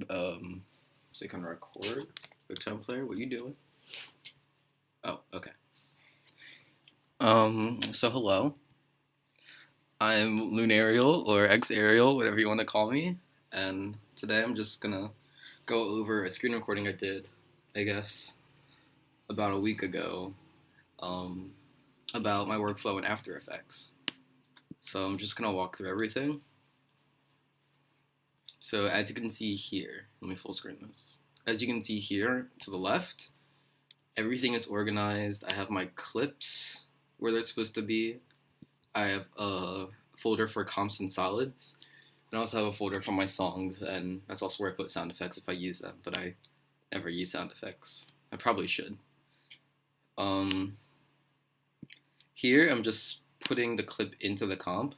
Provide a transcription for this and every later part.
So you can record. Quick time player, what you doing? Oh, okay. So hello. I'm Lunarial or X-Arial, whatever you want to call me. And today I'm just gonna go over a screen recording I did, I guess, about a week ago, um, about my workflow in After Effects. So I'm just gonna walk through everything. So as you can see here, let me full screen this. As you can see here to the left, everything is organized. I have my clips where they're supposed to be. I have a folder for comps and solids. And I also have a folder for my songs, and that's also where I put sound effects if I use them, but I never use sound effects. I probably should. Here I'm just putting the clip into the comp,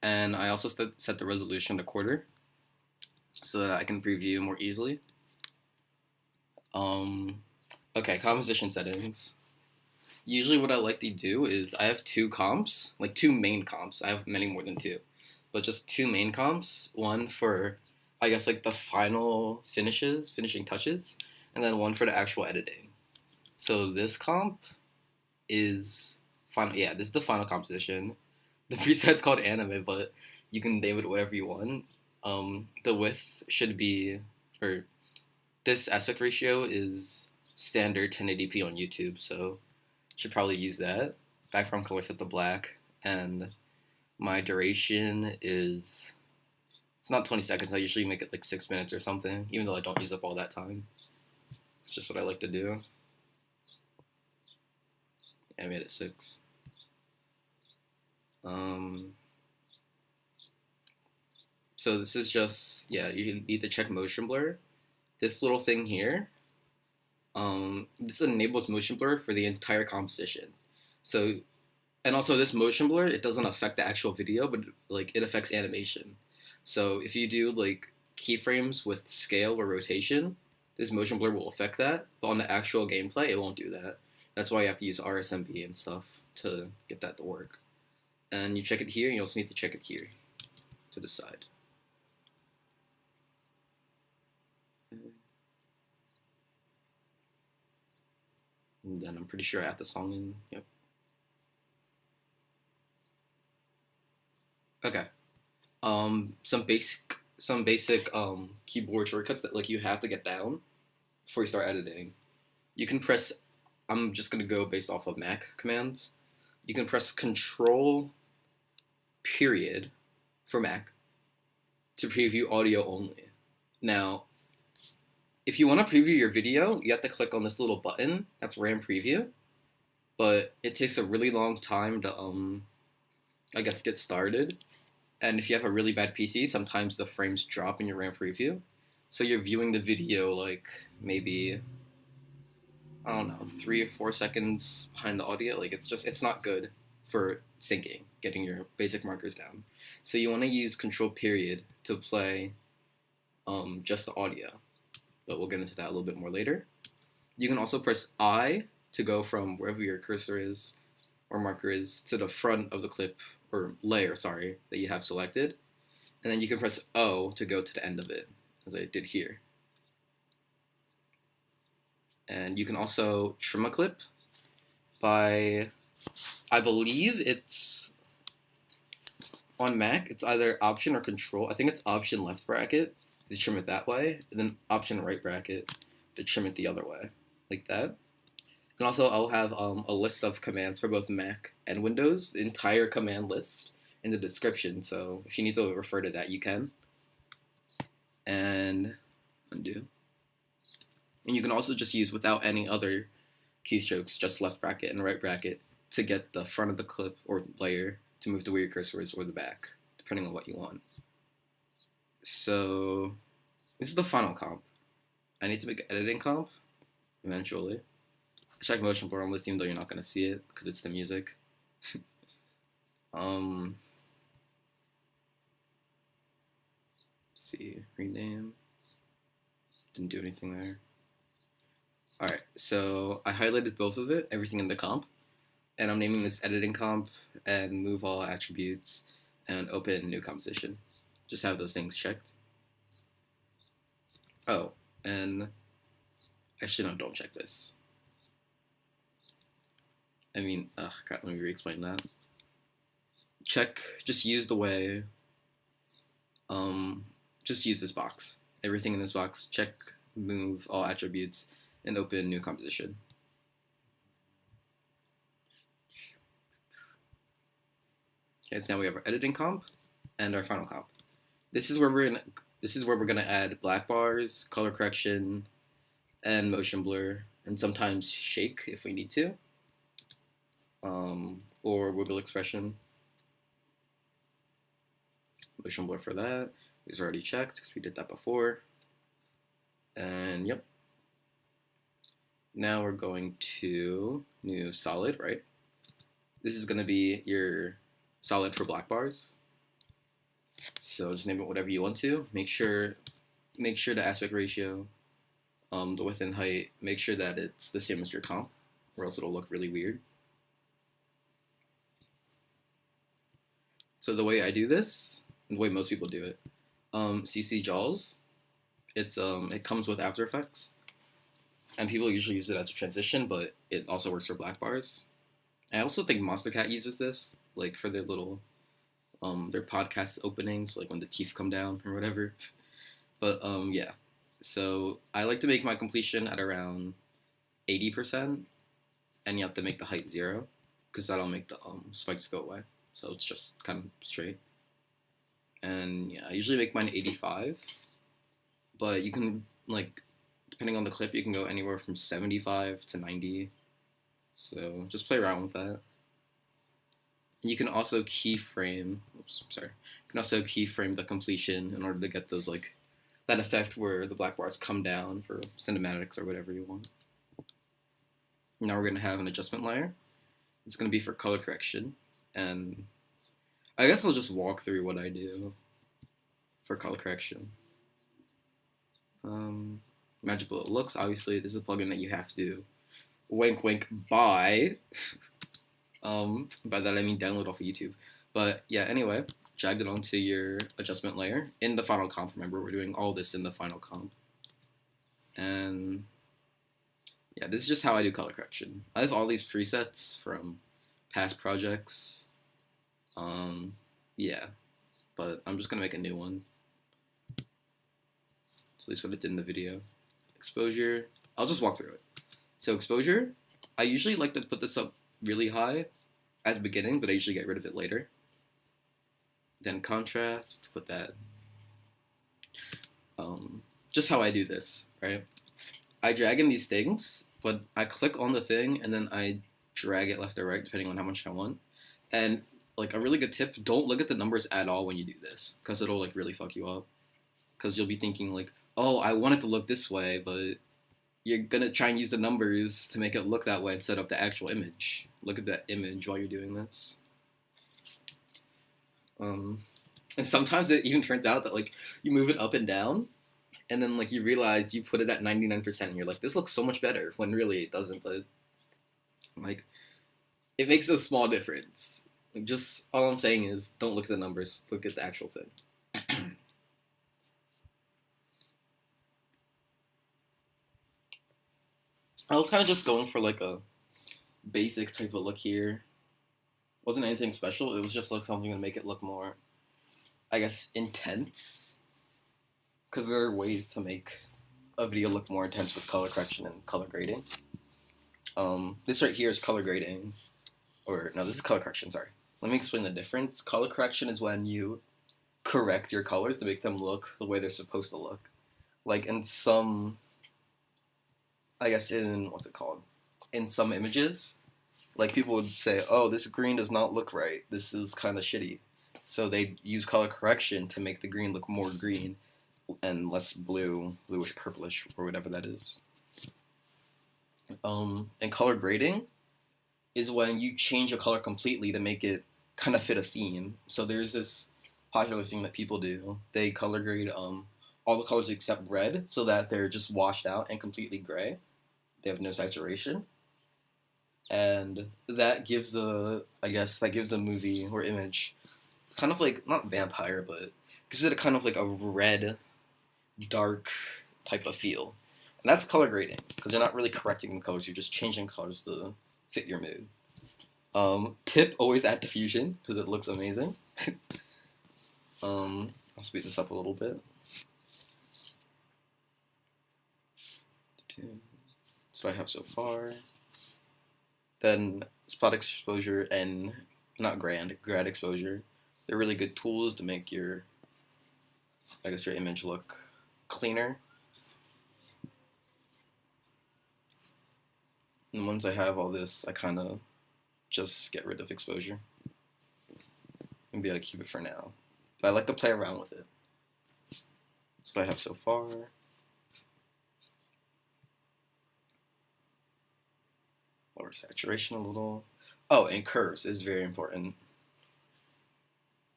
and I also set the resolution to quarter so that I can preview more easily. Okay, composition settings. Usually what I like to do is I have two comps, like two main comps. I have many more than two, but just two main comps. One for, I guess, like the final finishing touches, and then one for the actual editing. So this comp is final. Yeah, this is the final composition. The preset's called anime, but you can name it whatever you want. The width should be, or this aspect ratio is standard 1080p on YouTube, so should probably use that. Background color set to black, and my duration is, it's not 20 seconds. I usually make it like 6 minutes or something, even though I don't use up all that time. It's just what I like to do. Yeah, I made it 6. So this is just, yeah, you need to check motion blur. This little thing here, this enables motion blur for the entire composition. So, and also this motion blur, it doesn't affect the actual video, but like it affects animation. So if you do like keyframes with scale or rotation, this motion blur will affect that, but on the actual gameplay, it won't do that. That's why you have to use RSMB and stuff to get that to work. And you check it here, and you also need to check it here to the side. And then I'm pretty sure I have the song in. Yep. Okay. Some basic keyboard shortcuts that like you have to get down before you start editing. You can press. I'm just gonna go based off of Mac commands. You can press Control period for Mac to preview audio only. Now, if you want to preview your video, you have to click on this little button. That's RAM preview, but it takes a really long time to I guess get started. And if you have a really bad PC, sometimes the frames drop in your RAM preview. So you're viewing the video like maybe, I don't know, 3 or 4 seconds behind the audio. Like it's not good for syncing, getting your basic markers down. So you want to use Control period to play just the audio. But we'll get into that a little bit more later. You can also press I to go from wherever your cursor is or marker is to the front of the clip, or layer, sorry, that you have selected. And then you can press O to go to the end of it, as I did here. And you can also trim a clip by, I believe it's, on Mac, it's either Option or Control. I think it's Option left bracket to trim it that way, and then Option right bracket to trim it the other way, like that. And also, I'll have a list of commands for both Mac and Windows, the entire command list in the description, so if you need to refer to that, you can. And undo. And you can also just use, without any other keystrokes, just left bracket and right bracket to get the front of the clip or layer to move to where your cursor is or the back, depending on what you want. So this is the final comp. I need to make an editing comp eventually. Check motion blur on this, even though you're not going to see it because it's the music. Let's see, rename. Didn't do anything there. Alright, so I highlighted both of it, everything in the comp, and I'm naming this editing comp and move all attributes and open new composition. Just have those things checked. Oh, and actually no, don't check this. I mean, crap, let me re-explain that. Check, just use the way, um, just use this box. Everything in this box, check, move all attributes, and open new composition. Okay, so now we have our editing comp and our final comp. This is where we're gonna add black bars, color correction, and motion blur, and sometimes shake if we need to, or wiggle expression. Motion blur for that is already checked because we did that before. And yep. Now we're going to new solid, right? This is going to be your solid for black bars. So just name it whatever you want to. Make sure the aspect ratio, the width and height, make sure that it's the same as your comp, or else it'll look really weird. So the way I do this, the way most people do it, CC Jaws, it comes with After Effects, and people usually use it as a transition, but it also works for black bars. I also think Monster Cat uses this, like for their little, their podcast openings, like when the teeth come down or whatever. But yeah, so I like to make my completion at around 80%, and you have to make the height 0, because that'll make the spikes go away. So it's just kind of straight. And yeah, I usually make mine 85, but you can, like, depending on the clip, you can go anywhere from 75 to 90. So just play around with that. And you can also keyframe, you can also keyframe the completion in order to get those, like, that effect where the black bars come down for cinematics or whatever you want. Now we're going to have an adjustment layer. It's going to be for color correction, and I guess I'll just walk through what I do for color correction. Magic Bullet Looks, obviously, this is a plugin that you have to wink wink buy. By that I mean download off of YouTube. But yeah, anyway, drag it onto your adjustment layer in the final comp. Remember, we're doing all this in the final comp. And yeah, this is just how I do color correction. I have all these presets from past projects. Yeah, but I'm just gonna make a new one. So at least what it did in the video. Exposure, I'll just walk through it. So exposure, I usually like to put this up really high at the beginning, but I usually get rid of it later. Then contrast, put that. Just how I do this, right? I drag in these things, but I click on the thing and then I drag it left or right depending on how much I want. And like a really good tip, don't look at the numbers at all when you do this, because it'll like really fuck you up. Because you'll be thinking like, oh, I want it to look this way, but you're gonna try and use the numbers to make it look that way instead of the actual image. Look at that image while you're doing this. And sometimes it even turns out that like you move it up and down, and then like you realize you put it at 99%, and you're like, this looks so much better, when really it doesn't. But like, it makes a small difference. Like, just all I'm saying is, don't look at the numbers. Look at the actual thing. I was kind of just going for like a basic type of look here. Wasn't anything special. It was just like something to make it look more, I guess, intense. Because there are ways to make a video look more intense with color correction and color grading. This right here is color grading. Or, no, this is color correction, sorry. Let me explain the difference. Color correction is when you correct your colors to make them look the way they're supposed to look. Like in some, I guess in, what's it called? In some images, like people would say, oh, this green does not look right. This is kind of shitty. So they use color correction to make the green look more green and less blue, bluish, purplish, or whatever that is. And color grading is when you change a color completely to make it kind of fit a theme. So there's this popular thing that people do. They color grade all the colors except red, so that they're just washed out and completely gray. They have no saturation. And that gives the movie or image kind of like, not vampire, but gives it a kind of like a red, dark type of feel. And that's color grading, because you're not really correcting the colors, you're just changing colors to fit your mood. Tip, always add diffusion, because it looks amazing. I'll speed this up a little bit. That's what I have so far. Then spot exposure and not grad exposure. They're really good tools to make your image look cleaner. And once I have all this, I kind of just get rid of exposure. Maybe I'll keep it for now. But I like to play around with it. That's what I have so far. Lower saturation a little. Oh, and curves is very important.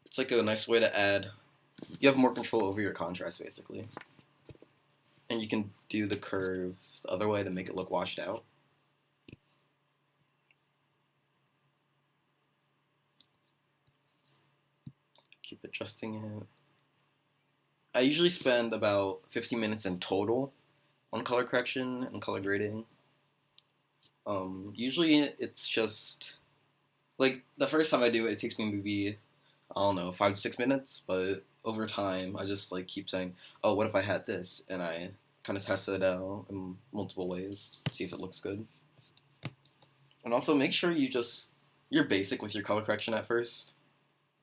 It's like a nice way to add. You have more control over your contrast, basically. And you can do the curve the other way to make it look washed out. Keep adjusting it. I usually spend about 15 minutes in total on color correction and color grading. Usually it's just, like, the first time I do it, it takes me maybe, I don't know, 5 to 6 minutes, but over time, I just, like, keep saying, oh, what if I had this? And I kind of test it out in multiple ways, see if it looks good. And also make sure you're basic with your color correction at first.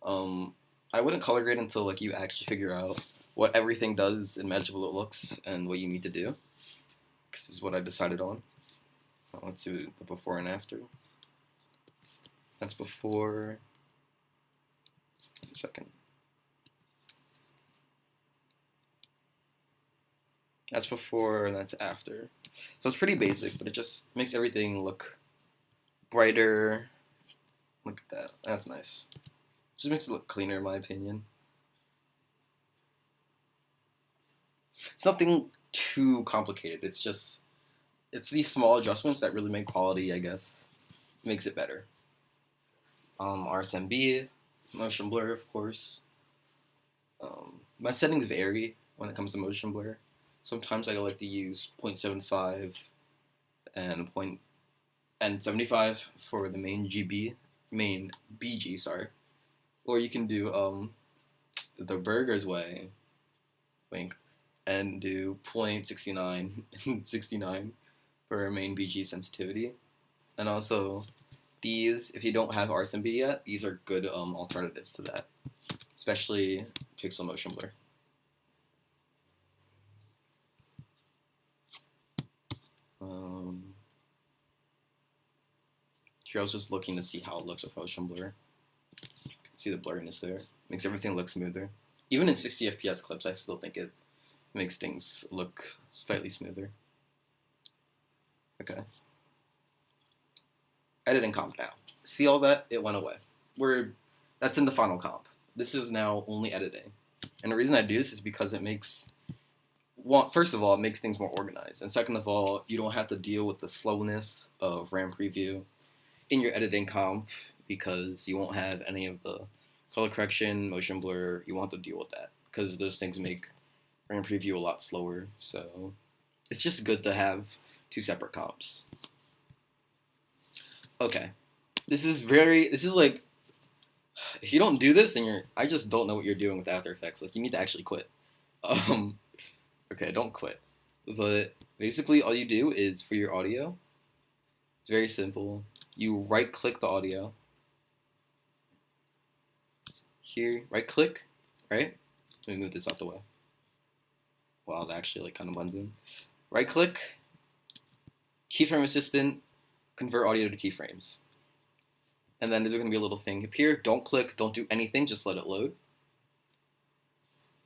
I wouldn't color grade until, like, you actually figure out what everything does and measurable it looks and what you need to do. This is what I decided on. Let's do the before and after. That's before. A second. That's before and that's after. So it's pretty basic, but it just makes everything look brighter. Look at that. That's nice. Just makes it look cleaner, in my opinion. It's nothing too complicated. It's these small adjustments that really make quality, I guess, makes it better. RSMB, motion blur, of course. My settings vary when it comes to motion blur. Sometimes I like to use 0.75 and 75 for the main BG, sorry. Or you can do the Burger's way, wink, and do 0.69 and 69 for our main BG sensitivity. And also, these, if you don't have RSMB yet, these are good alternatives to that, especially pixel motion blur. Here I was just looking to see how it looks with motion blur. See the blurriness there. Makes everything look smoother. Even in 60 FPS clips, I still think it makes things look slightly smoother. Okay. Editing comp now. See all that? It went away. That's in the final comp. This is now only editing. And the reason I do this is because it makes, first of all, it makes things more organized. And second of all, you don't have to deal with the slowness of RAM preview in your editing comp, because you won't have any of the color correction, motion blur. You won't have to deal with that, because those things make RAM preview a lot slower. So it's just good to have two separate comps. Okay, this is like, if you don't do this, then I just don't know what you're doing with After Effects. Like, you need to actually quit. Okay, don't quit. But basically all you do is, for your audio, it's very simple. You right click the audio. Here, right click, right? Let me move this out the way. Wow, that actually like kind of blends in. Right click, keyframe assistant, convert audio to keyframes. And then there's going to be a little thing up here. Don't click, don't do anything, just let it load.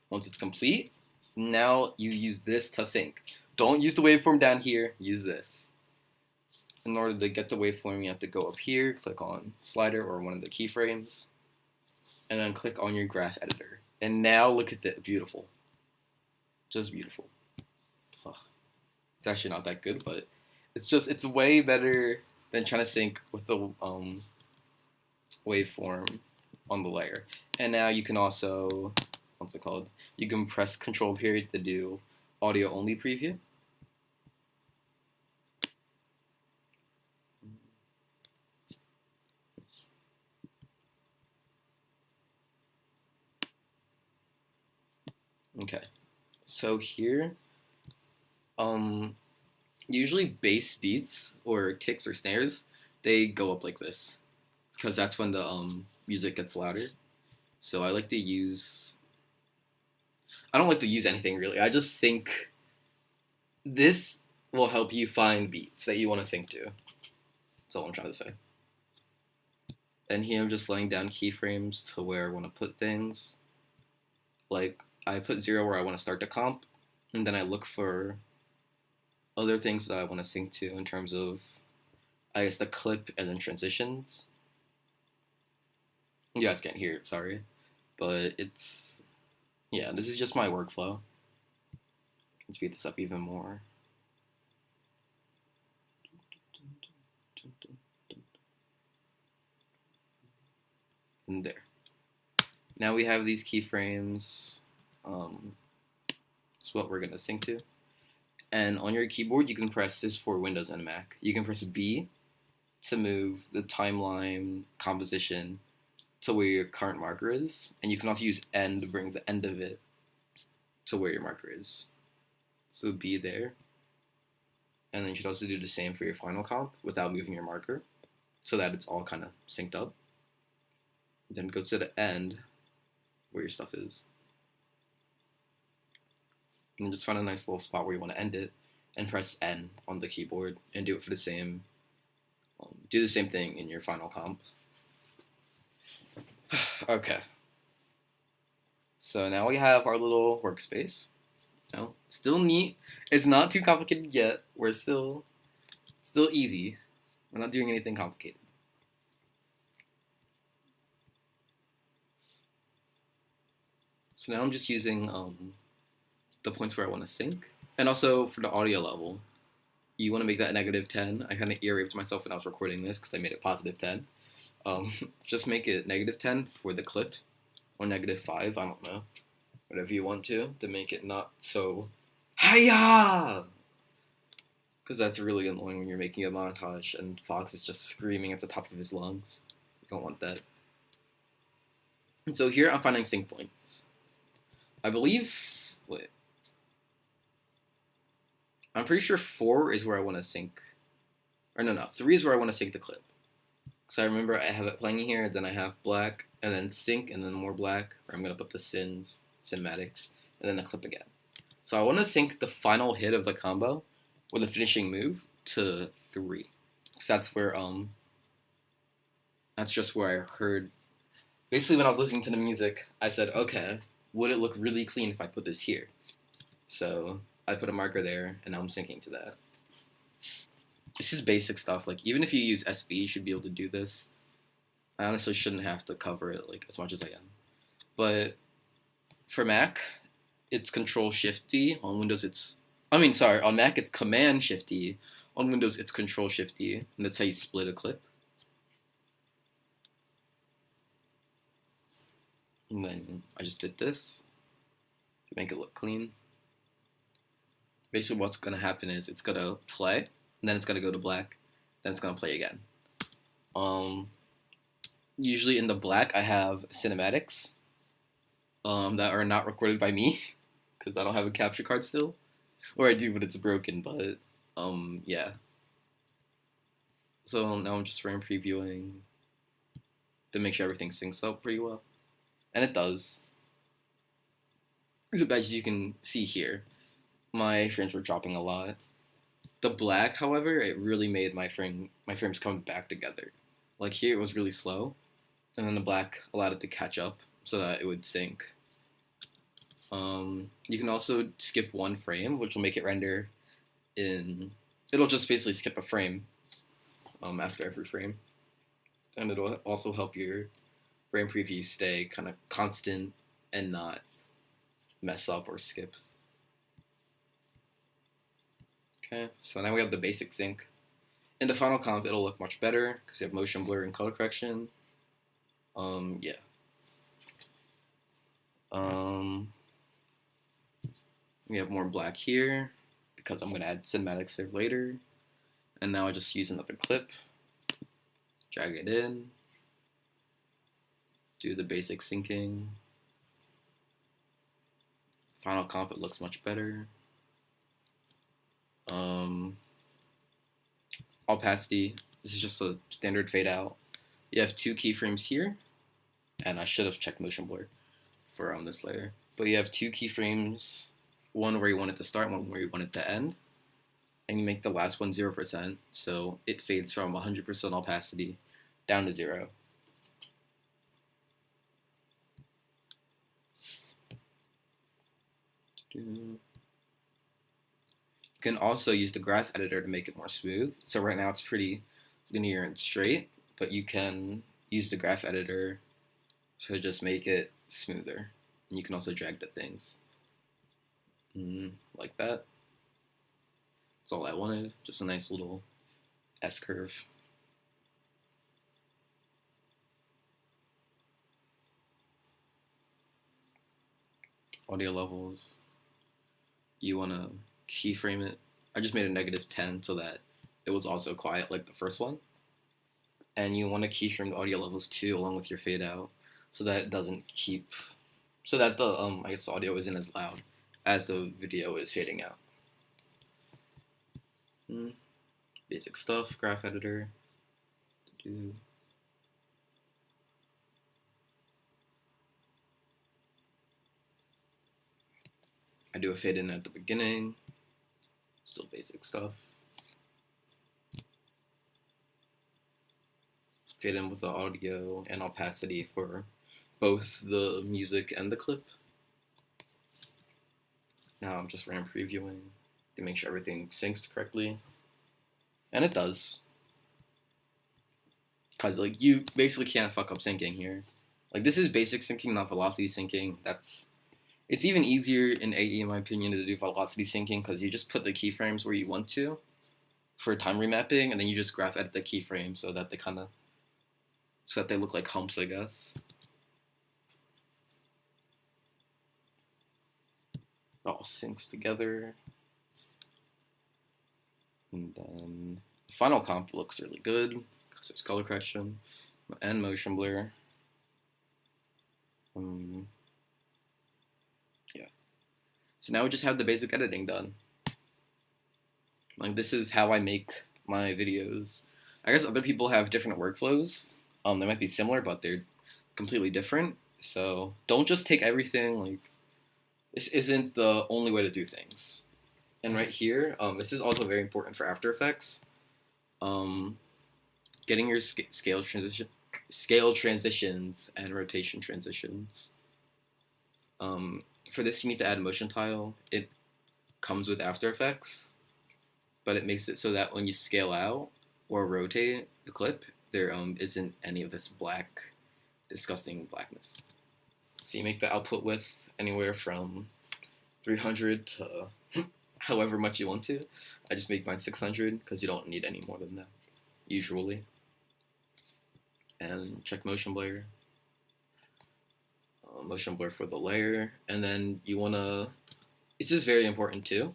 Once it's complete, now you use this to sync. Don't use the waveform down here, use this. In order to get the waveform, you have to go up here, click on slider or one of the keyframes, and then click on your graph editor. And now look at that, beautiful. Just beautiful. Oh, it's actually not that good, but it's way better than trying to sync with the waveform on the layer. And now you can also, what's it called? You can press Control period to do audio only preview. Okay, so here, usually bass beats or kicks or snares, they go up like this because that's when the music gets louder. So I like to use. I don't like to use anything really. I just sync. This will help you find beats that you want to sync to. That's all I'm trying to say. And here I'm just laying down keyframes to where I want to put things. Like I put 0 where I want to start the comp, and then I look for other things that I want to sync to in terms of, I guess, the clip and then transitions. You guys can't hear it, sorry. But it's, yeah, this is just my workflow. I can speed this up even more. And there. Now we have these keyframes. It's what we're going to sync to. And on your keyboard, you can press this for Windows and Mac. You can press B to move the timeline composition to where your current marker is. And you can also use N to bring the end of it to where your marker is. So B there. And then you should also do the same for your final comp without moving your marker so that it's all kind of synced up. Then go to the end where your stuff is. And just find a nice little spot where you want to end it and press N on the keyboard and do it for the same, do the same thing in your final comp. Okay. So now we have our little workspace. No, still neat. It's not too complicated yet. We're still easy. We're not doing anything complicated. So now I'm just using the points where I want to sync. And also for the audio level, you want to make that -10. I kind of ear raped myself when I was recording this because I made it +10. Just make it -10 for the clip, or -5, I don't know. Whatever you want to make it not so hiya! Because that's really annoying when you're making a montage and Fox is just screaming at the top of his lungs. You don't want that. And so here I'm finding sync points. I believe, wait. I'm pretty sure 4 is where I want to sync. Or no, 3 is where I want to sync the clip. So I remember I have it playing here, then I have black, and then sync, and then more black, where I'm going to put the cinematics, and then the clip again. So I want to sync the final hit of the combo with the finishing move to 3. So that's where, that's just where I heard, basically when I was listening to the music, I said, okay, would it look really clean if I put this here? So I put a marker there, and now I'm syncing to that. This is basic stuff. Like, even if you use SV, you should be able to do this. I honestly shouldn't have to cover it like as much as I am. But for Mac, it's Control-Shift-D. On Windows, on Mac, it's Command-Shift-D. On Windows, it's Control-Shift-D. And that's how you split a clip. And then I just did this to make it look clean. Basically what's going to happen is it's going to play, and then it's going to go to black, then it's going to play again. Usually in the black I have cinematics that are not recorded by me because I don't have a capture card still. Or I do, but it's broken, but yeah. So now I'm just frame previewing to make sure everything syncs up pretty well. And it does. As you can see here, my frames were dropping a lot. The black, however, it really made my frames come back together. Like here, it was really slow, and then the black allowed it to catch up so that it would sync. You can also skip one frame, which will make it render in. It'll just basically skip a frame after every frame, and it'll also help your frame preview stay kind of constant and not mess up or skip. Okay, so now we have the basic sync. In the final comp, it'll look much better because you have motion blur and color correction. Yeah. We have more black here because I'm going to add cinematics there later. And now I just use another clip, drag it in, do the basic syncing. Final comp, it looks much better. Opacity, this is just a standard fade out. You have 2 keyframes here, and I should have checked motion blur for on this layer. But you have 2 keyframes, one where you want it to start, one where you want it to end. And you make the last one 0%, so it fades from 100% opacity down to 0. You can also use the graph editor to make it more smooth. So right now it's pretty linear and straight, but you can use the graph editor to just make it smoother. And you can also drag the things. Like that. That's all I wanted, just a nice little S-curve. Audio levels. You want to keyframe it. I just made a -10 so that it was also quiet like the first one. And you want to keyframe the audio levels too along with your fade out so that it doesn't keep, so that the I guess the audio isn't as loud as the video is fading out. Basic stuff, graph editor. I do a fade in at the beginning. Still basic stuff. Fade in with the audio and opacity for both the music and the clip. Now I'm just RAM previewing to make sure everything syncs correctly. And it does. Cause like you basically can't fuck up syncing here. Like this is basic syncing, not velocity syncing. It's even easier in AE in my opinion to do velocity syncing because you just put the keyframes where you want to for time remapping, and then you just graph edit the keyframes so that they look like humps, I guess. It all syncs together. And then the final comp looks really good because there's color correction and motion blur. Yeah. So now we just have the basic editing done. Like this is how I make my videos. I guess other people have different workflows. They might be similar, but they're completely different. So don't just take everything. Like this isn't the only way to do things. And right here, this is also very important for After Effects. Getting your scale transitions and rotation transitions. For this, you need to add a motion tile. It comes with After Effects, but it makes it so that when you scale out or rotate the clip, there isn't any of this black, disgusting blackness. So you make the output width anywhere from 300 to however much you want to. I just make mine 600 because you don't need any more than that, usually. And check motion blur. Motion blur for the layer. And then you want to, this is very important too,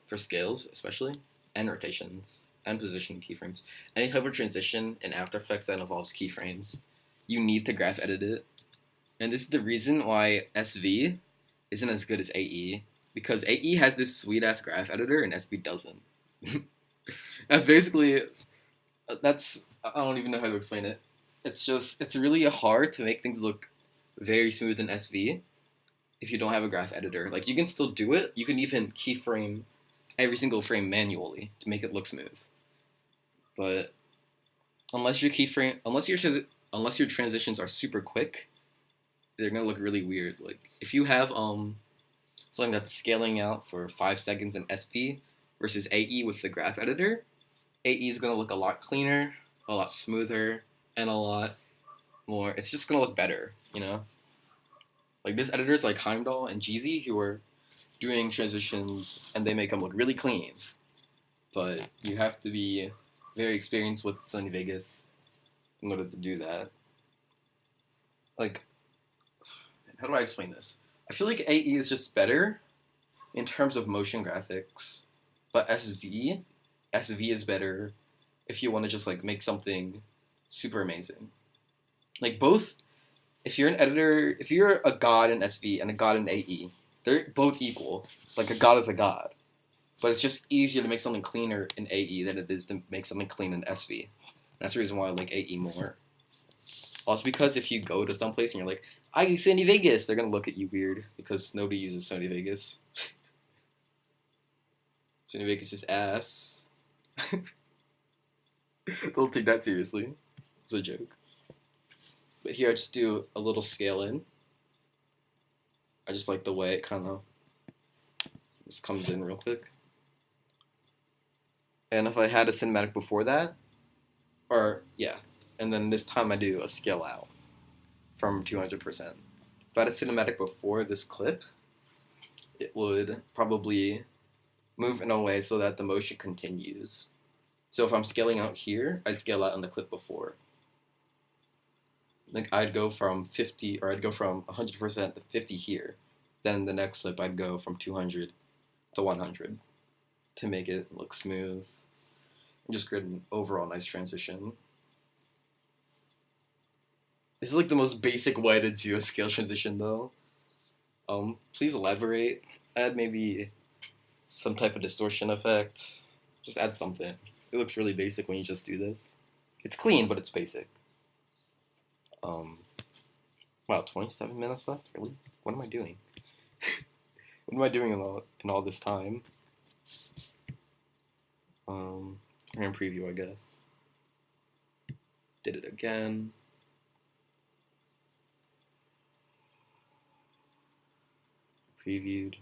for scales especially, and rotations, and positioning keyframes. Any type of transition in After Effects that involves keyframes, you need to graph edit it. And this is the reason why SV isn't as good as AE, because AE has this sweet ass graph editor and SV doesn't. That's basically, I don't even know how to explain it. It's really hard to make things look very smooth in SV if you don't have a graph editor. Like you can still do it. You can even keyframe every single frame manually to make it look smooth. But unless your transitions are super quick, they're gonna look really weird. Like if you have something that's scaling out for 5 seconds in SV versus AE with the graph editor, AE is gonna look a lot cleaner, a lot smoother, and a lot more. It's just gonna look better, you know. Like there's editors like Heimdall and Jeezy who are doing transitions and they make them look really clean. But you have to be very experienced with Sony Vegas in order to do that. Like, how do I explain this? I feel like AE is just better in terms of motion graphics, but SV is better if you want to just like make something super amazing. Like both, if you're an editor, if you're a god in SV and a god in AE, they're both equal. Like a god is a god, but it's just easier to make something cleaner in AE than it is to make something clean in SV. That's the reason why I like AE more. Also because if you go to some place and you're like, I use Sony Vegas, they're gonna look at you weird because nobody uses Sony Vegas. Sony Vegas is ass. Don't take that seriously. It's a joke. But here I just do a little scale in. I just like the way it kind of just comes in real quick. And if I had a cinematic before that, or yeah, and then this time I do a scale out from 200%. If I had a cinematic before this clip, it would probably move in a way so that the motion continues. So if I'm scaling out here, I'd scale out on the clip before. Like I'd go from 50, or I'd go from 100% to 50 here. Then the next clip I'd go from 200 to 100 to make it look smooth and just create an overall nice transition. This is like the most basic way to do a scale transition though. Please elaborate. Add maybe some type of distortion effect. Just add something. It looks really basic when you just do this. It's clean, but it's basic. Wow, 27 minutes left? Really? What am I doing? What am I doing in all this time? We're in preview, I guess. Did it again. Previewed.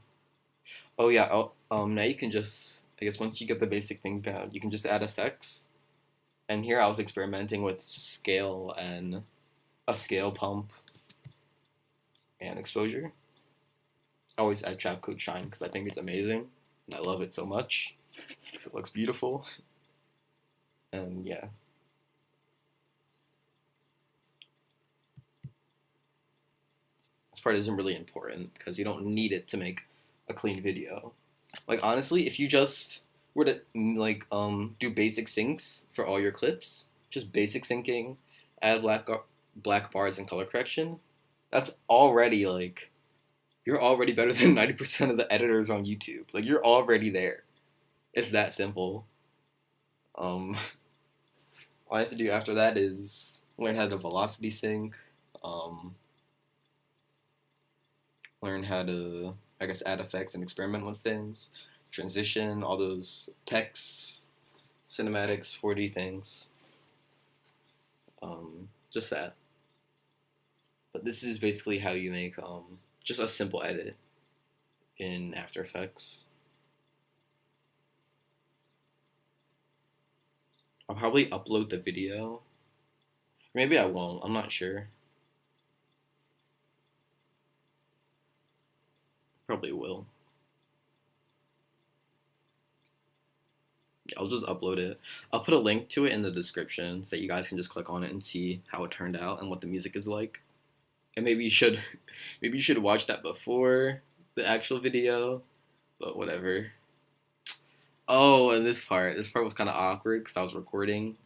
Oh yeah, now you can just, I guess once you get the basic things down, you can just add effects. And here I was experimenting with scale and a scale pump and exposure. I always add trap code shine because I think it's amazing and I love it so much because it looks beautiful. And yeah. This part isn't really important because you don't need it to make a clean video. Like honestly, if you just were to like do basic syncs for all your clips, just basic syncing, add black bars and color correction, that's already like you're already better than 90% of the editors on YouTube. Like you're already there. It's that simple. All I have to do after that is learn how to velocity sync, learn how to, I guess, add effects and experiment with things, transition, all those texts, cinematics, 4D things. Just that. But this is basically how you make just a simple edit in After Effects. I'll probably upload the video. Maybe I won't, I'm not sure. Probably will. I'll just upload it. I'll put a link to it in the description so that you guys can just click on it and see how it turned out and what the music is like. And maybe you should watch that before the actual video, but whatever. Oh, and this part was kind of awkward because I was recording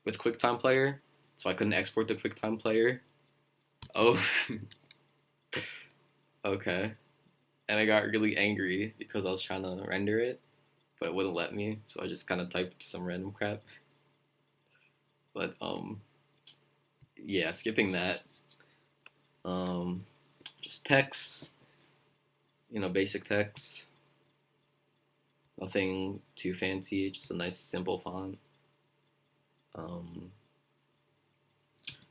with QuickTime Player, so I couldn't export the QuickTime Player. Oh, okay. And I got really angry because I was trying to render it, but it wouldn't let me, so I just kind of typed some random crap. But yeah, skipping that. Just text, basic text. Nothing too fancy, just a nice simple font. Oh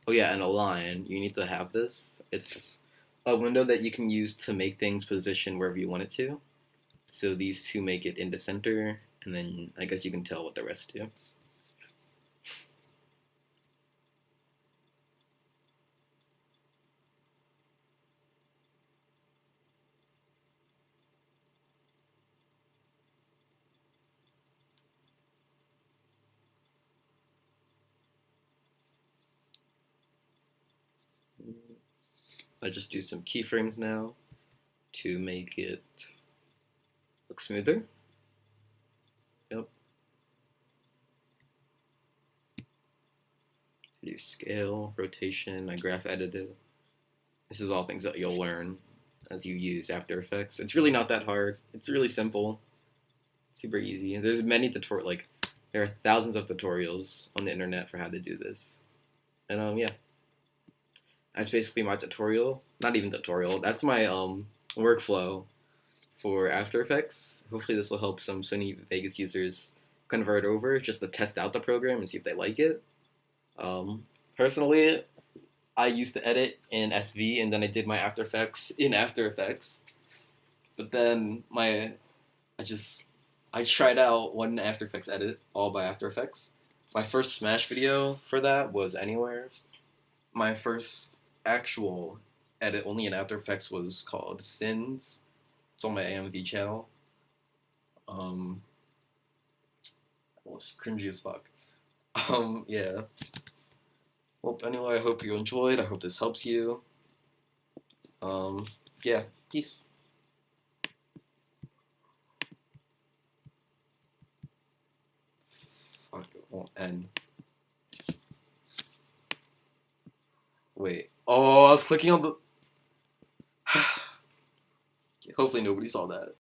yeah, and a line. You need to have this. It's a window that you can use to make things position wherever you want it to. So these two make it in the center, and then I guess you can tell what the rest do. I just do some keyframes now to make it look smoother. Yep. Do scale, rotation, I graph edited. This is all things that you'll learn as you use After Effects. It's really not that hard. It's really simple, super easy. There's many there are thousands of tutorials on the internet for how to do this. And yeah, that's basically my tutorial. Not even tutorial. That's my workflow for After Effects. Hopefully this will help some Sony Vegas users convert over just to test out the program and see if they like it. Personally, I used to edit in SV and then I did my After Effects in After Effects. But then I tried out one After Effects edit all by After Effects. My first Smash video for that was Anywhere. My first actual edit only in After Effects was called Sins. It's on my AMV channel. It was cringy as fuck. Yeah. Well, anyway, I hope you enjoyed. I hope this helps you. Yeah, peace. Fuck, it won't end. Wait. Oh, I was clicking on the... Hopefully nobody saw that.